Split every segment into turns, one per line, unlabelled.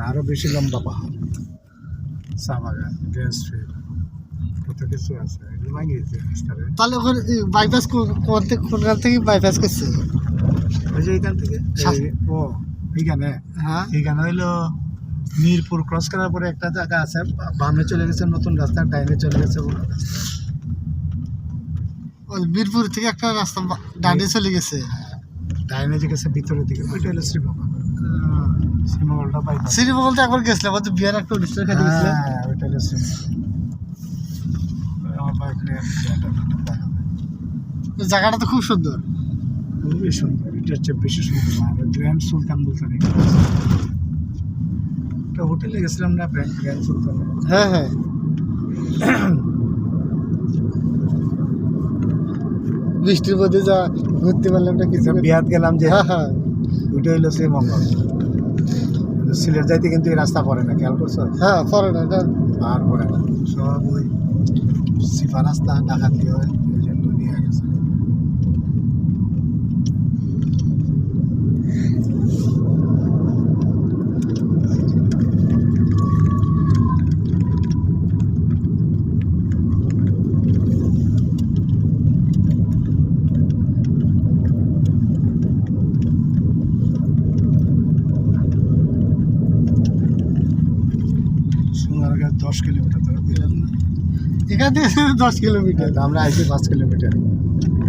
আরো বেশি লম্বা পাহাড়, চা বাগান, গ্যাস ফিল্ড, কত কিছু আছে, এগুলো ভাঙিয়েছে রাস্তারে।
তাহলে ওখানে বাইপাস কোনখান থেকে বাইপাস করছে?
ওই যে এইখান থেকে ও এইখানে,
হ্যাঁ
এইখানে হইলো মিরপুর ক্রস করার পরে একটা জায়গা আছে, বামে চলে গেছে নতুন রাস্তা, ডাইনে চলে গেছে পুরো রাস্তা।
ওই মিরপুর থেকে একটা রাস্তা ডানে চলে গেছে।
ডাইনে যে গেছে ভিতরের দিকে, ওইটা হলো শ্রীমঙ্গল। শ্রীমঙ্গলটা পাইতাম,
শ্রীমঙ্গলতে একবার গেছিলাম, আমাদের বিয়ার একটা অনুষ্ঠান খাইতে গেছিলাম।
হ্যাঁ ওইটা হলো শ্রীমঙ্গল। আমার বাইক নিয়ে
জায়গাটা তো খুব সুন্দর,
খুবই সুন্দর, এটা হচ্ছে বেশি সুন্দর। আর গ্র্যান্ড সুলতান বলতেন, একটা হোটেলে গেছিলাম না গ্র্যান্ড সুলতান।
হ্যাঁ হ্যাঁ বৃষ্টির মধ্যে যা ঘুরতে পারলাম না কিছু।
বিয়াত গেলাম যে,
হ্যাঁ হ্যাঁ
ওইটা হইলো শ্রীমঙ্গল। সিলেট যাইতে কিন্তু এই রাস্তা পড়ে না, খেয়াল করছো?
হ্যাঁ পরে না এটা
আর পড়ে না, সব ওই সিফা রাস্তা ডাকাতি হয়, ওই জন্য নিয়ে গেছে। সোনারগাঁ 10 কিলোমিটার ধরে বুঝলাম না,
এখান থেকে 10 কিলোমিটার।
আমরা আইছি 5 কিলোমিটার।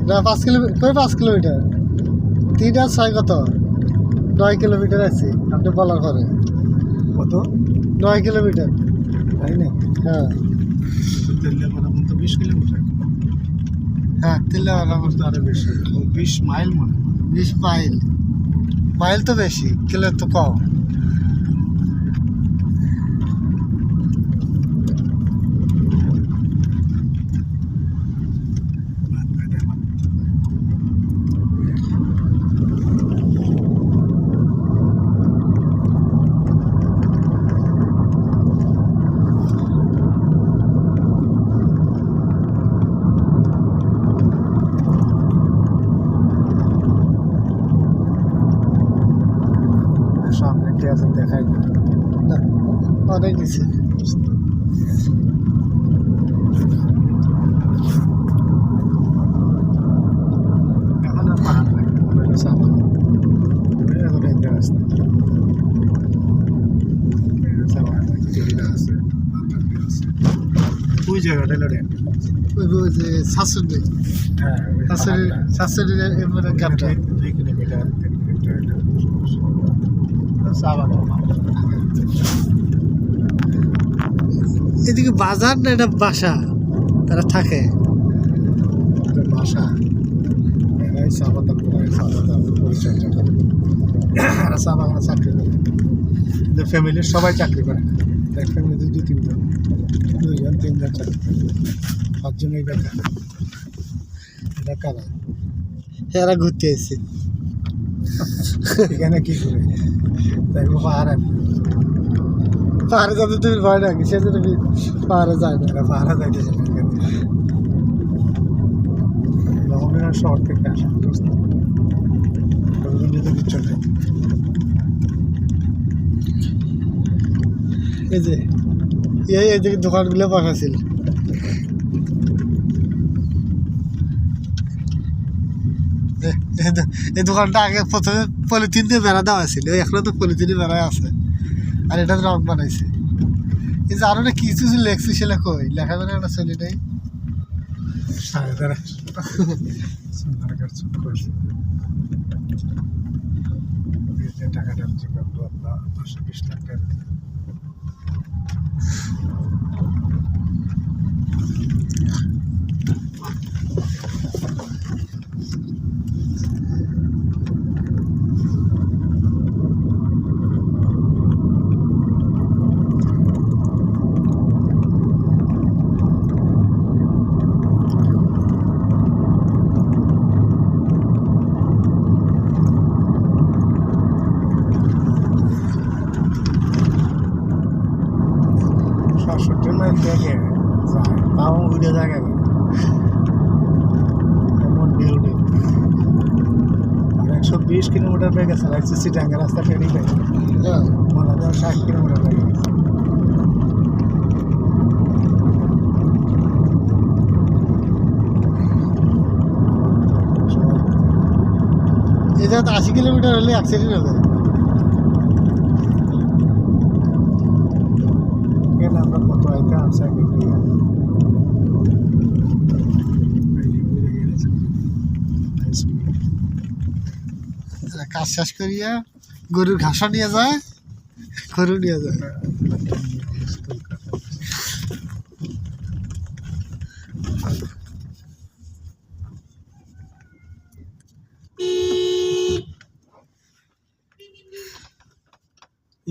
না 5 কিলোমিটার, কই 5 কিলোমিটার, 3 আর 6 কত, 9 কিলোমিটার আছে আপনি বলার পরে।
কত?
9 কিলোমিটার।
তাই না?
হ্যাঁ
তেলিয়াপাড়া পর্যন্ত 20 কিলোমিটার।
হ্যাঁ তেলিয়াপাড়া
তো আরো বেশি, 20 মাইল মনে হয়।
20 মাইল, মাইল তো বেশি, কিলো তো কম।
সামনে কি আছে দেখাই না,
না অনেক নিচে।
এখন আর পাহাড় নাই, এখন হইলো চা বাগান। এখন এই যে রাস্তা, এই যে চা বাগান, টেবিলা আছে, বাতাবি আছে। ওই জায়গাটা হলো রেন্ট।
ওই যে শাশুড়ি,
হ্যাঁ ওই পাহাড়টা।
শাশুড়ির এবারে গ্যাপটা।
2 কিলোমিটার 3 কিলোমিটার এটা চা বাগান।
এদিকে বাজার না এটা বাসা, তারা থাকে।
ওদের বাসা, এরাই চা বাগান করে, চা বাগান পরিচর্যা করে, আর চা বাগানে চাকরি করে। কিন্তু ফ্যামিলির সবাই চাকরি করে না, এক ফ্যামিলিতে 2-3 জন, 2-3 জন চাকরি করে, 5 জনই বেকার। এটা কারা?
এরা ঘুরতে এসেছে
এখানে কি করে তাই পাহাড় আছে,
পাহাড়ে যাতে তুমি ভয় নাকি, সেজন্য পাহাড়ে যায় না।
এরা পাহাড়ে যাইতেছে না এখানে। লবণের শহর থেকে আসে, রবীন্দ্র কিচ্ছু নেই।
এই যে এইদিকে দোকানগুলো বসা ছিল। এই দোকানটা আগে প্রথমে পলিথিন দিয়ে বেড়া দেওয়া ছিল, এখনো তো পলিথিনে বেড়াই আছে, আর এটা রং বানাইছে। এই যে আরো না কিছু লেখছি, সেটা কই লেখা মানে একটা চলি নেই।
টাকাটা 520 লাখ টাকা। দেখে যায়, তাও উড়ে জায়গা এমন বিল্ডিং। আর 120 20 কিলোমিটার বেগে চালাইছি সিটাঙ্গের রাস্তা পেরিয়ে যাই
হ্যাঁ
মনে হয় 60 কিলোমিটার বেগে গেছে।
এই জায়গাতে 80 কিলোমিটার হলে অ্যাক্সিডেন্ট হবে।
এখানে আমরা কত আইতাম সাইকেল দিয়ে
কাজ শেষ করিয়া গরুর ঘাসও নিয়ে যায়, গরু নিয়ে যায়।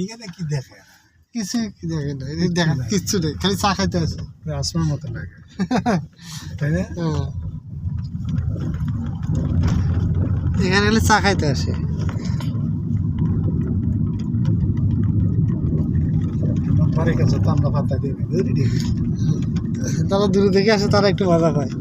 এখানে কি দেখে
কিছু দেখে না, এদিকে দেখা কিচ্ছু নেই, খালি চা খাইতে আছে।
আসমার মতো লাগে তাই না?
হ্যাঁ। এখানে খালি চা খাইতে আসে।
বাড়ির কাছে তো আমরা পাতা দিই
তারা দূরে থেকে আসে, তারা একটু মজা পায়।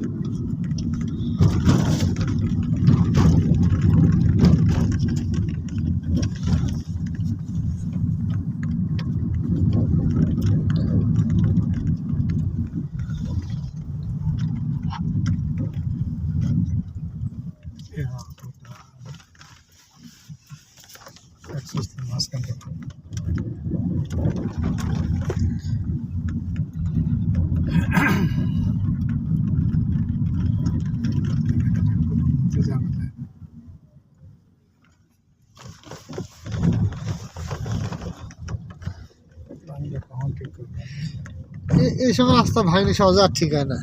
এইসব রাস্তা ভাঙলে সহজে আর ঠিক হয় না।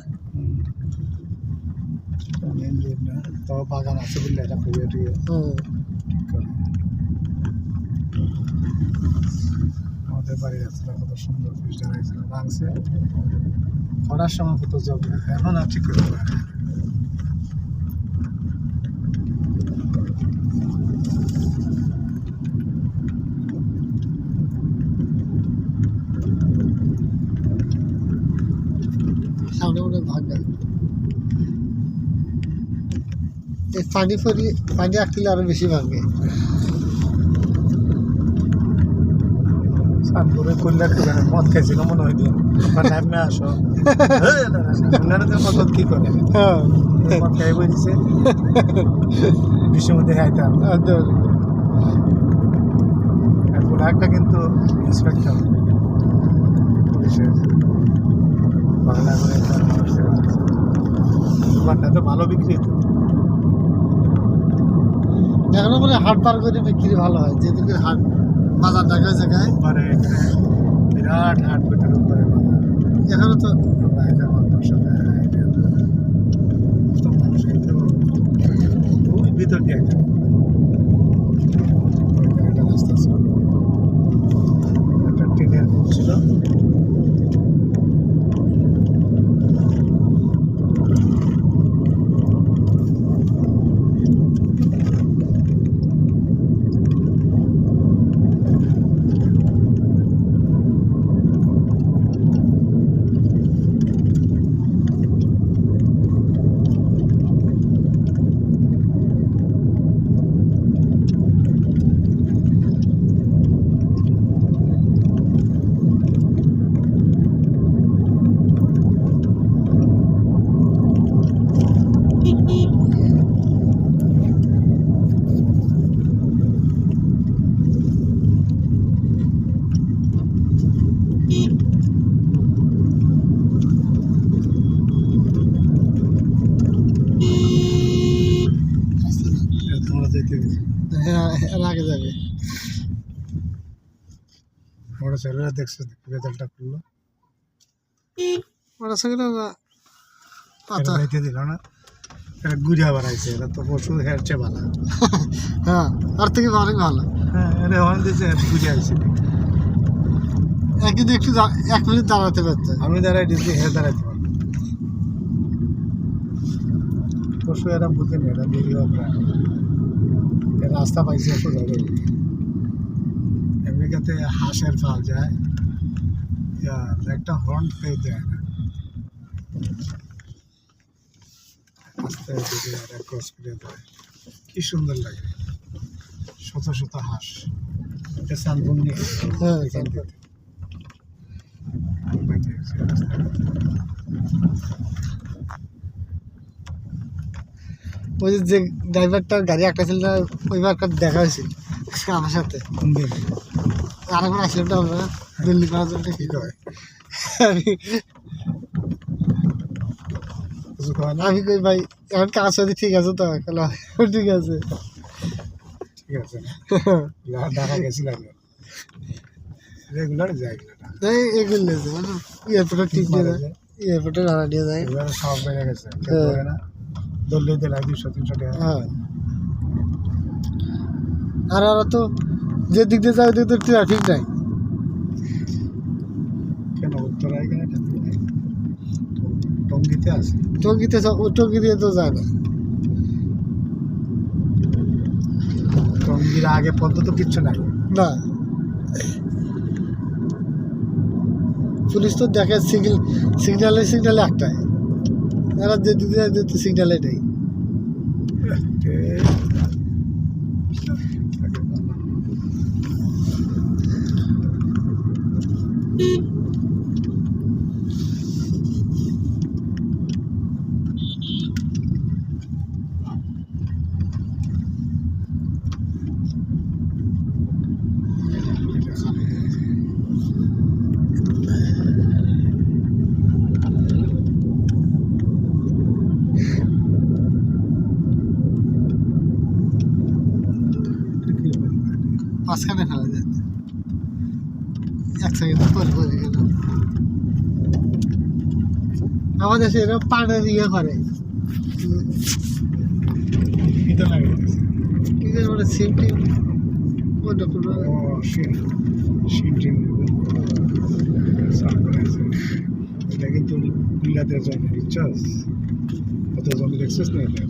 তো বাগান আছে বললে এটা খুবই ঠিক আমাদের বাড়ির রাস্তাটা কত সুন্দর পিস দাঁড়াইছিল ভাঙছে খরার সময় কত জব এখন আর ঠিক করতে পারে
সামনে মনে ভাঙবে। পানি আটকিলে আরো বেশি ভাঙবে।
সানপুরে করলে মদ খাইছিল মনে হয় দিন নামে আসো মদ কি করে মদ খাই বই দিছে বিশ্বের মধ্যে খাইতাম একটা কিন্তু ইন্সপেক্টর পুলিশের বাংলা করে দোকানটা তো ভালো বিক্রি হতো।
এখনো বলে হাট বার করে বিক্রি ভালো হয়, যেদিকে হাট বাজার ঢাকা জায়গায়
মানে বিরাট হাট পেটের উপরে বাজার।
এখনো তো
আমরা আমার সাথে মানুষ ওই ভিতর দিয়ে একটা রাস্তা ছিল, একটা ট্রেনের ছিল
এর আগে যাবে।
বড় ছেলেরা দেখছে রেজাল্টটা করলো
ওরা সেগুলো পাতা
যাইতে দিল না, এরা ঘুরে আবার আইছে, এরা তো পশু হের চেয়ে ভালো।
হ্যাঁ আর থেকে অনেক ভালো।
হ্যাঁ এরা হন দিয়েছে ঘুরে আইছে,
কিন্তু একটু 1 মিনিট দাঁড়াতে পারতো।
আমি দাঁড়াই দিচ্ছি হের দাঁড়াইতে পারবো পশু এরা বুঝেনি, এরা নিরীহ প্রাণী, এর রাস্তা পাইছে সোজা করে। আমেরিকাতে হাঁসের ফাল যায়, একটা হর্ন পেয়ে যায় না, আস্তে আস্তে ক্রস করে যায়, কি সুন্দর লাগে। শত শত হাঁস এটা সানপুন নিয়ে
হ্যাঁ
এখান থেকে।
ওই যে ড্রাইভারটার গাড়ি একটা ছিল না ওইবার দেখা হয়েছিল আমার সাথে
কোন দিন
আরেকবার আসলাম তো আমরা দিল্লি করার জন্য
কি কয়
আমি
কিছু কয় না
আমি কই ভাই এখন কাজ হয়েছে ঠিক আছে তো কইলো, ঠিক আছে
ঠিক আছে না ঢাকা গেছিলাম রেগুলার যাই
এই এগুলো মানে এয়ারপোর্টের টিপ নিয়ে যায় এয়ারপোর্টে ভাড়া নিয়ে যায়
এবার সব বেড়ে গেছে
হ্যাঁ।
করে না দললে দিলে 200-300 টাকা
হ্যাঁ আর ওরা তো যে দিক দিয়ে যায় ওই দিক দিয়ে ট্রাফিক নাই
কেন উত্তরায় গেলে টঙ্গিতে আছে
টঙ্গিতে টঙ্গি দিয়ে তো যায় না
টঙ্গির আগে পর্যন্ত তো কিচ্ছু নাই
না পুলিশ তো দেখে সিগন্যালে একটাই এরা যে দিক দিয়ে যায় সিগন্যালে নেই মাঝখানে ফেলা যায় এক সেকেন্ড পরে পরে গেল আমাদের দেশে এরা পানের ইয়ে করে
এটা লাগে
কি করে মানে সিম টিম ওটা কোনো
ও শিট শিটিং সারপ্রাইজ এটা কিন্তু বিলাতে জমি রিচার্জ কত জমি দেখছিস না এটা